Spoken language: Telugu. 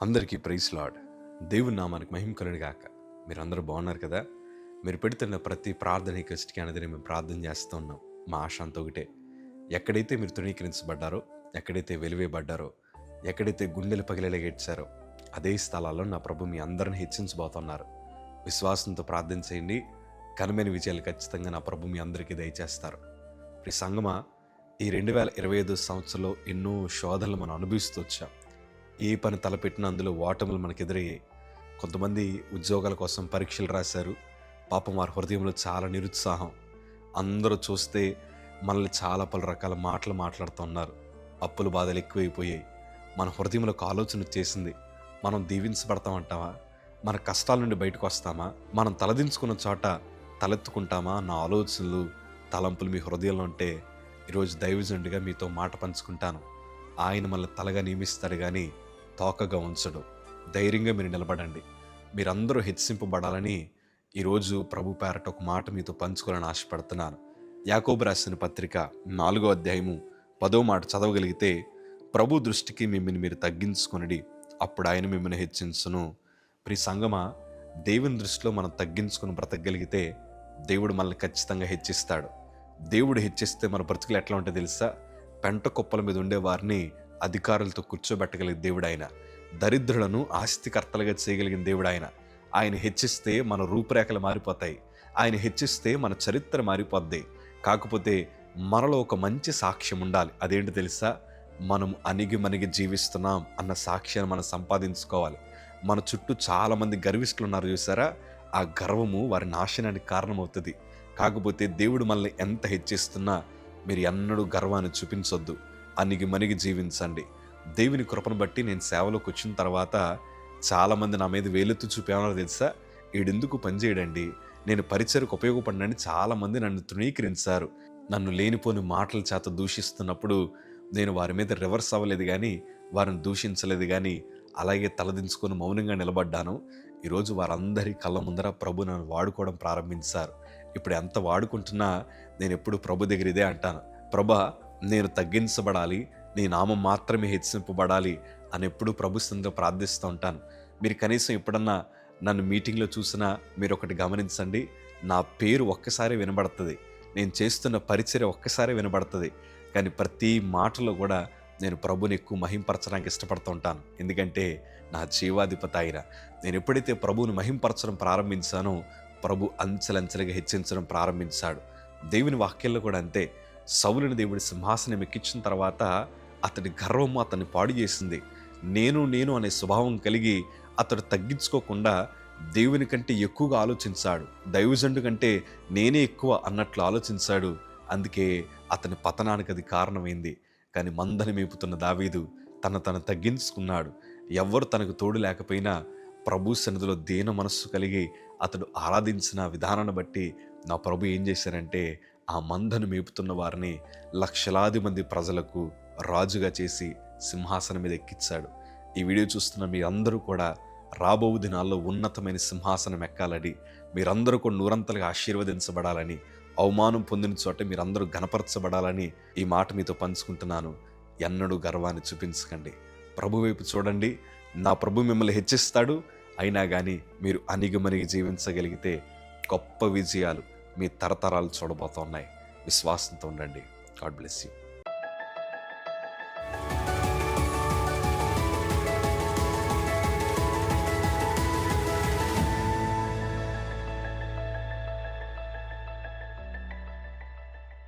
అందరికీ ప్రైజ్ లార్డ్. దేవుని నామానికి మహిమ కలుగును గాక. మీరందరూ బాగున్నారు కదా? మీరు పెడుతున్న ప్రతి ప్రార్థన రిక్వెస్ట్‌కి అనేది మేము ప్రార్థన చేస్తూ ఉన్నాం. మా ఆశ అంతా ఒకటే. ఎక్కడైతే మీరు తృణీకరించబడ్డారో, ఎక్కడైతే వెలివేయబడ్డారో, ఎక్కడైతే గుండెలు పగిలేలాగా ఏడ్చారో, అదే స్థలాల్లో నా ప్రభు మీ అందరిని హెచ్చించబోతున్నారు. విశ్వాసంతో ప్రార్థన చేయండి. ఘనమైన విజయాలు ఖచ్చితంగా నా ప్రభు మీ అందరికీ దయచేస్తారు. ఈ సంగమా, ఈ 2025 సంవత్సరంలో ఎన్నో శోధనలు మనం అనుభవిస్తూ వచ్చాం. ఏ పని తలపెట్టినా అందులో ఓటములు మనకు ఎదురయ్యాయి. కొంతమంది ఉద్యోగాల కోసం పరీక్షలు రాశారు. పాపం వారి హృదయంలో చాలా నిరుత్సాహం. అందరూ చూస్తే మనల్ని చాలా పలు రకాల మాటలు మాట్లాడుతున్నారు. అప్పుల బాధలు ఎక్కువైపోయాయి. మన హృదయంలో ఒక ఆలోచన వచ్చేసింది. మనం దీవించబడతామంటామా? మన కష్టాల నుండి బయటకు వస్తామా? మనం తలదించుకున్న చోట తలెత్తుకుంటామా అన్న ఆలోచనలు, తలంపులు మీ హృదయంలో ఉంటే ఈరోజు దైవజనుడిగా మీతో మాట పంచుకుంటాను. ఆయన మనల్ని తలగా నియమిస్తాడు కానీ తోకగా ఉంచడు. ధైర్యంగా మీరు నిలబడండి. మీరందరూ హెచ్చింపబడాలని ఈరోజు ప్రభు పేరట ఒక మాట మీతో పంచుకోవాలని ఆశపడుతున్నాను. యాకోబు రాసిన పత్రిక 4వ అధ్యాయము 10వ మాట చదవగలిగితే, ప్రభు దృష్టికి మిమ్మల్ని మీరు తగ్గించుకొనిడి, అప్పుడు ఆయన మిమ్మల్ని హెచ్చించును. ప్రియ సంగమా, దేవుని దృష్టిలో మనం తగ్గించుకొని బ్రతకగలిగితే దేవుడు మనల్ని ఖచ్చితంగా హెచ్చిస్తాడు. దేవుడు హెచ్చిస్తే మన బ్రతుకులు ఎట్లా ఉంటే తెలుసా? పెంట కుప్పల మీద ఉండే వారిని అధికారులతో కూర్చోబెట్టగలిగిన దేవుడు ఆయన. దరిద్రులను ఆస్తికర్తలుగా చేయగలిగిన దేవుడు ఆయన. ఆయన హెచ్చిస్తే మన రూపురేఖలు మారిపోతాయి. ఆయన హెచ్చిస్తే మన చరిత్ర మారిపోద్ది. కాకపోతే మనలో ఒక మంచి సాక్ష్యం ఉండాలి. అదేంటి తెలుసా? మనం అణిగి జీవిస్తున్నాం అన్న సాక్ష్యాన్ని మనం సంపాదించుకోవాలి. మన చుట్టూ చాలామంది గర్విష్ఠులు ఉన్నారు చూసారా? ఆ గర్వము వారి నాశనానికి కారణమవుతుంది. కాకపోతే దేవుడు మనల్ని ఎంత హెచ్చిస్తున్నా మీరు ఎన్నడూ గర్వాన్ని చూపించొద్దు. అణిగి జీవించండి. దేవుని కృపను బట్టి నేను సేవలోకి వచ్చిన తర్వాత చాలామంది నా మీద వేలెత్తు చూపేమన్నా తెలుసా? ఈడెందుకు పనిచేయడండి, నేను పరిచయకు ఉపయోగపడినని చాలామంది నన్ను తృణీకరించారు. నన్ను లేనిపోని మాటల చేత దూషిస్తున్నప్పుడు నేను వారి మీద రివర్స్ అవ్వలేదు కానీ, వారిని దూషించలేదు కానీ, అలాగే తలదించుకొని మౌనంగా నిలబడ్డాను. ఈరోజు వారందరి కళ్ళ ముందర ప్రభు నన్ను వాడుకోవడం ప్రారంభించారు. ఇప్పుడు ఎంత వాడుకుంటున్నా నేను ఎప్పుడు ప్రభు దగ్గర ఇదే అంటాను, ప్రభా, నేను తగ్గించబడాలి, నీ నామం మాత్రమే హెచ్చింపబడాలి అని ఎప్పుడు ప్రభు సన్నిధిలో ప్రార్థిస్తూ ఉంటాను. మీరు కనీసం ఎప్పుడన్నా నన్ను మీటింగ్లో చూసినా మీరు ఒకటి గమనించండి, నా పేరు ఒక్కసారి వినబడుతుంది, నేను చేస్తున్న పరిచర్య ఒక్కసారి వినబడుతుంది. కానీ ప్రతి మాటలో కూడా నేను ప్రభుని ఎక్కువ మహింపరచడానికి ఇష్టపడుతూ ఉంటాను. ఎందుకంటే నా జీవాధిపతి ఆయన. నేను ఎప్పుడైతే ప్రభువుని మహింపరచడం ప్రారంభించానో ప్రభు అంచెలంచెలుగా హెచ్చించడం ప్రారంభించాడు. దేవుని వాక్యంలో కూడా అంతే. సౌలుని దేవుడి సింహాసనం ఎక్కించిన తర్వాత అతడి గర్వము అతన్ని పాడు చేసింది. నేను అనే స్వభావం కలిగి అతడు తగ్గించుకోకుండా దేవుని కంటే ఎక్కువగా ఆలోచించాడు. దైవజనుడి కంటే నేనే ఎక్కువ అన్నట్లు ఆలోచించాడు. అందుకే అతని పతనానికి అది కారణమైంది. కానీ మందని మేపుతున్న దావీదు తను తగ్గించుకున్నాడు. ఎవ్వరు తనకు తోడు లేకపోయినా ప్రభు సన్నిధిలో దీన మనస్సు కలిగి అతడు ఆరాధించిన విధానాన్ని బట్టి నా ప్రభు ఏం చేశారంటే ఆ మందను మేపుతున్న వారిని లక్షలాది మంది ప్రజలకు రాజుగా చేసి సింహాసనం మీద ఎక్కించాడు. ఈ వీడియో చూస్తున్న మీరందరూ కూడా రాబో దినాల్లో ఉన్నతమైన సింహాసనం ఎక్కాలని, మీరందరూ కూడా నూరంతలుగా ఆశీర్వదించబడాలని, అవమానం పొందిన చోట మీరందరూ ఘనపరచబడాలని ఈ మాట మీతో పంచుకుంటున్నాను. ఎన్నడూ గర్వాన్ని చూపించకండి. ప్రభు వైపు చూడండి. నా ప్రభు మిమ్మల్ని హెచ్చిస్తాడు. అయినా కానీ మీరు అణిగి జీవించగలిగితే గొప్ప విజయాలు మీ తరతరాలు చూడబోతున్నాయి. విశ్వాసంతో ఉండండి. God bless you.